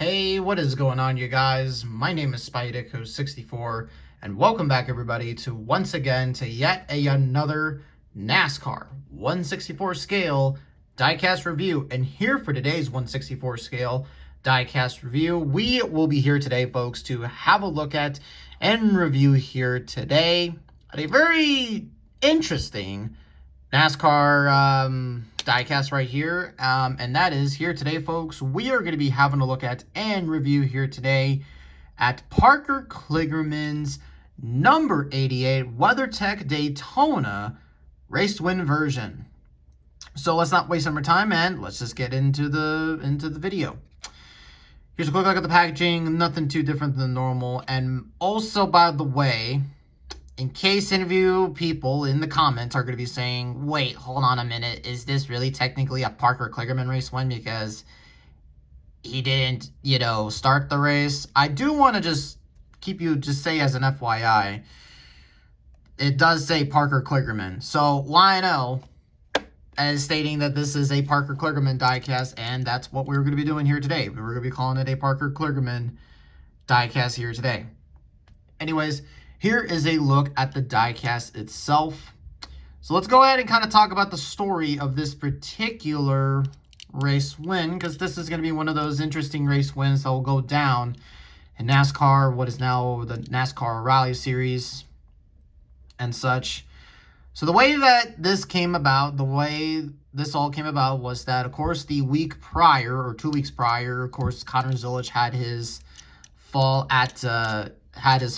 Hey, what is going on, you guys? My name is Spideko64, and welcome back, everybody, to once again to yet another NASCAR 164 scale diecast review. And here for today's 164 scale diecast review, we will be here today, folks, to have a look at and review here today at a very interesting NASCAR diecast right here, and that is here today, folks. We are going to be having a look at and review here today at Parker Kligerman's number 88 WeatherTech Daytona race win version. So let's not waste some time and let's just get into the video. Here's a quick look at the packaging. Nothing too different than normal. And also, by the way, in case any of you people in the comments are going to be saying, wait, hold on a minute, is this really technically a Parker Kligerman race win because he didn't, start the race? I do want to just say as an FYI, it does say Parker Kligerman. So Lionel is stating that this is a Parker Kligerman diecast, and that's what we're going to be doing here today. We're going to be calling it a Parker Kligerman diecast here today. Anyways, here is a look at the diecast itself. So let's go ahead and kind of talk about the story of this particular race win, because this is going to be one of those interesting race wins that will go down in NASCAR, what is now the NASCAR Rally Series and such. So the way that this came about, the way this all came about was that, of course, the week prior, or 2 weeks prior, of course, Connor Zilisch had his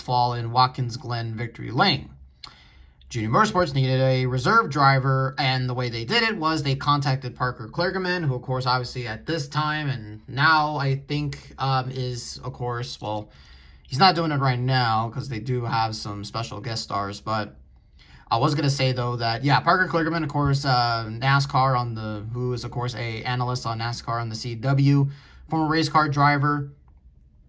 fall in Watkins Glen Victory Lane. Junior Motorsports needed a reserve driver, and the way they did it was they contacted Parker Kligerman, who, of course, obviously at this time and now I think is, of course, well, he's not doing it right now because they do have some special guest stars, but I was going to say, though, that, yeah, Parker Kligerman, of course, NASCAR who is, of course, a analyst on NASCAR on the CW, former race car driver,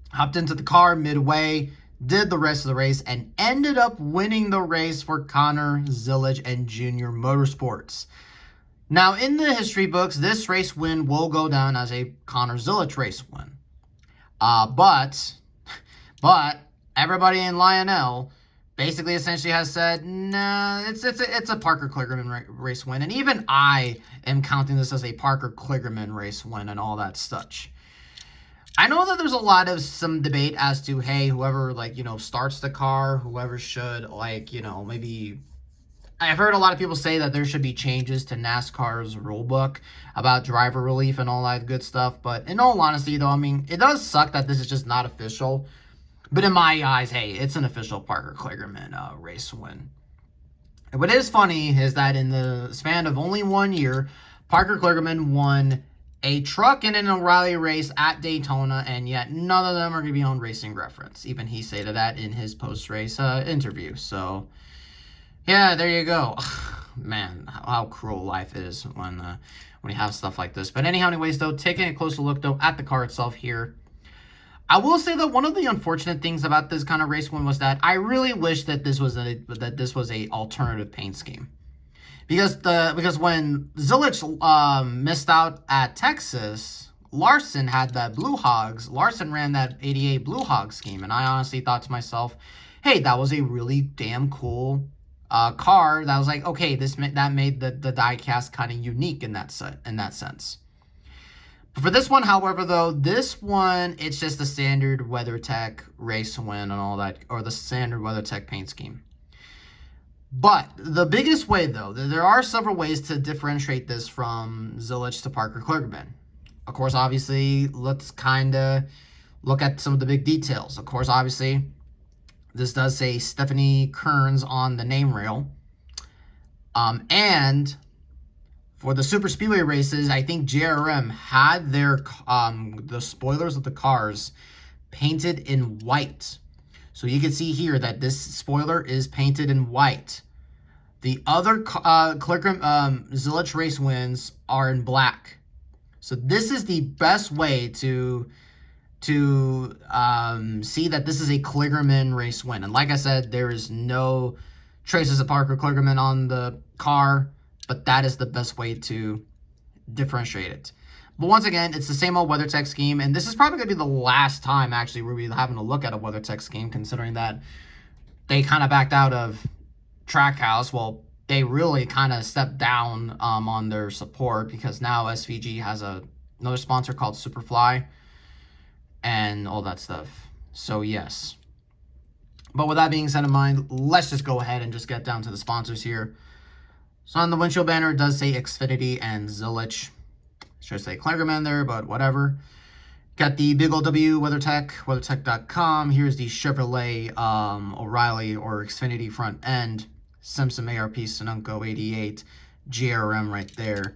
hopped into the car midway, did the rest of the race, and ended up winning the race for Connor Zilisch and Junior Motorsports. Now, in the history books, this race win will go down as a Connor Zilisch race win. But everybody in Lionel basically essentially has said, nah, it's a Parker Kligerman race win. And even I am counting this as a Parker Kligerman race win and all that such. I know that there's a lot of some debate as to, hey, whoever, starts the car, whoever should, maybe... I've heard a lot of people say that there should be changes to NASCAR's rulebook about driver relief and all that good stuff. But in all honesty, though, I mean, it does suck that this is just not official. But in my eyes, hey, it's an official Parker Kligerman race win. And what is funny is that in the span of only 1 year, Parker Kligerman won a truck and in a rally race at Daytona, and yet none of them are going to be on Racing Reference. Even he stated that in his post-race interview. So, yeah, there you go. Man, how cruel life is when you have stuff like this. But anyways, though, taking a closer look, though, at the car itself here, I will say that one of the unfortunate things about this kind of race win was that I really wish that this was a alternative paint scheme. Because when Zilisch missed out at Texas, Larson had that Blue Hogs. Larson ran that 88 Blue Hog scheme, and I honestly thought to myself, hey, that was a really damn cool car. That was like, okay, that made the diecast kind of unique in that sense. But for this one, however, though, this one, it's just the standard WeatherTech race win and all that, or the standard WeatherTech paint scheme. But the biggest way, though, there are several ways to differentiate this from Zilisch to Parker Kligerman. Of course, obviously, let's kind of look at some of the big details. Of course, obviously, this does say Stephanie Kearns on the name rail. And for the Super Speedway races, I think JRM had their the spoilers of the cars painted in white. So you can see here that this spoiler is painted in white. The other Zilisch race wins are in black. So this is the best way to see that this is a Kligerman race win. And like I said, there is no traces of Parker Kligerman on the car, but that is the best way to differentiate it. But once again, it's the same old WeatherTech scheme, and this is probably going to be the last time, actually, we'll be having to look at a WeatherTech scheme, considering that they kind of backed out of Trackhouse. Well, they really kind of stepped down on their support, because now SVG has another sponsor called Superfly and all that stuff. So, yes. But with that being said in mind, let's just go ahead and just get down to the sponsors here. So on the windshield banner, it does say Xfinity and Zillich. Should say Kligerman there, but whatever. Got the big old W, WeatherTech, WeatherTech.com. Here's the Chevrolet O'Reilly or Xfinity front end. Simpson ARP Sunoco 88. GRM right there.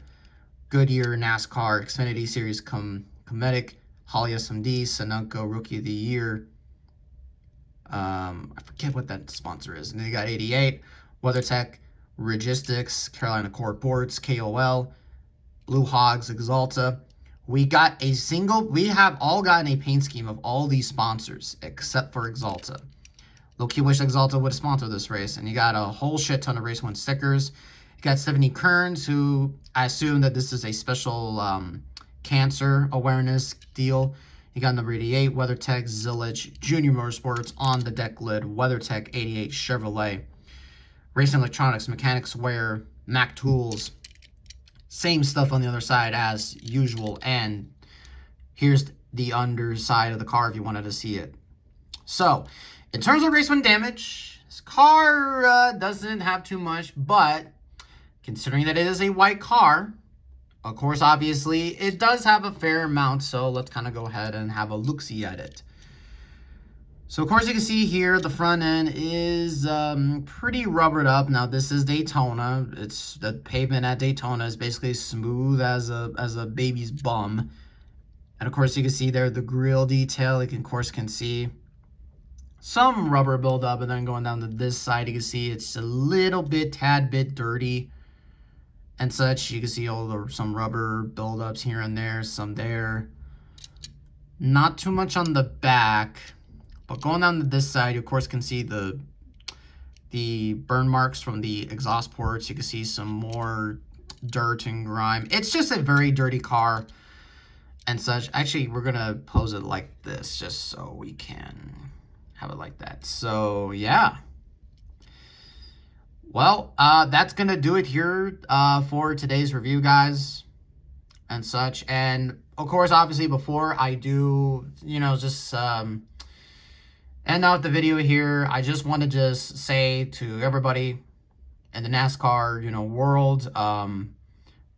Goodyear, NASCAR, Xfinity Series Cometic. Holly SMD, Sunoco Rookie of the Year. I forget what that sponsor is. And then you got 88. WeatherTech, Registics, Carolina Core Boards, KOL. Blue Hogs, Exalta. We have all gotten a paint scheme of all these sponsors except for Exalta. Low-key wish Exalta would sponsor this race. And you got a whole shit ton of Race 1 stickers. You got Stephanie Kearns, who I assume that this is a special cancer awareness deal. You got number 88, WeatherTech, Zillich, Junior Motorsports, On the Deck Lid, WeatherTech 88, Chevrolet. Racing Electronics, Mechanics Wear, Mac Tools. Same stuff on the other side as usual, and here's the underside of the car if you wanted to see it. So, in terms of race 1 damage, this car doesn't have too much, but considering that it is a white car, of course, obviously, it does have a fair amount, so let's kind of go ahead and have a look-see at it. So, of course, you can see here the front end is pretty rubbered up. Now, this is Daytona. It's the pavement at Daytona is basically smooth as a baby's bum. And, of course, you can see there the grille detail. You can, of course, see some rubber buildup. And then going down to this side, you can see it's a tad bit dirty and such. You can see some rubber buildups here and there, some there. Not too much on the back. But going down to this side, you of course can see the burn marks from the exhaust ports. You can see some more dirt and grime. It's just a very dirty car and such. Actually, we're going to pose it like this just so we can have it like that. So, yeah. Well, that's going to do it here for today's review, guys, and such. And, of course, obviously, before I do, just end out the video here, I just want to just say to everybody in the NASCAR, world, of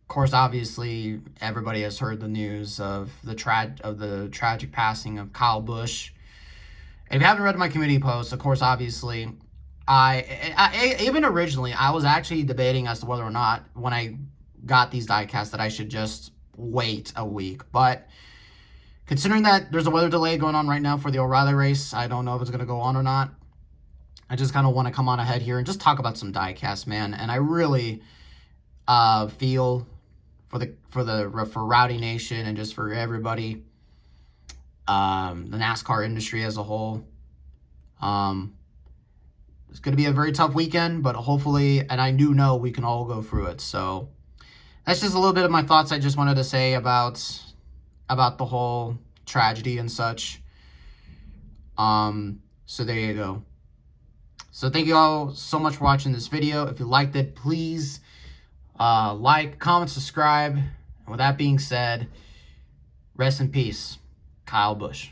course, obviously, everybody has heard the news of the tragic passing of Kyle Busch. And if you haven't read my community post, of course, obviously, I even originally, I was actually debating as to whether or not, when I got these diecasts, that I should just wait a week. But considering that there's a weather delay going on right now for the O'Reilly race, I don't know if it's going to go on or not. I just kind of want to come on ahead here and just talk about some diecasts, man. And I really feel for Rowdy Nation and just for everybody, the NASCAR industry as a whole. It's going to be a very tough weekend, but hopefully, and I do know we can all go through it. So that's just a little bit of my thoughts I just wanted to say about the whole tragedy and such. So there you go. So thank you all so much for watching this video. If you liked it, please like, comment, subscribe. And with that being said, rest in peace, Kyle Busch.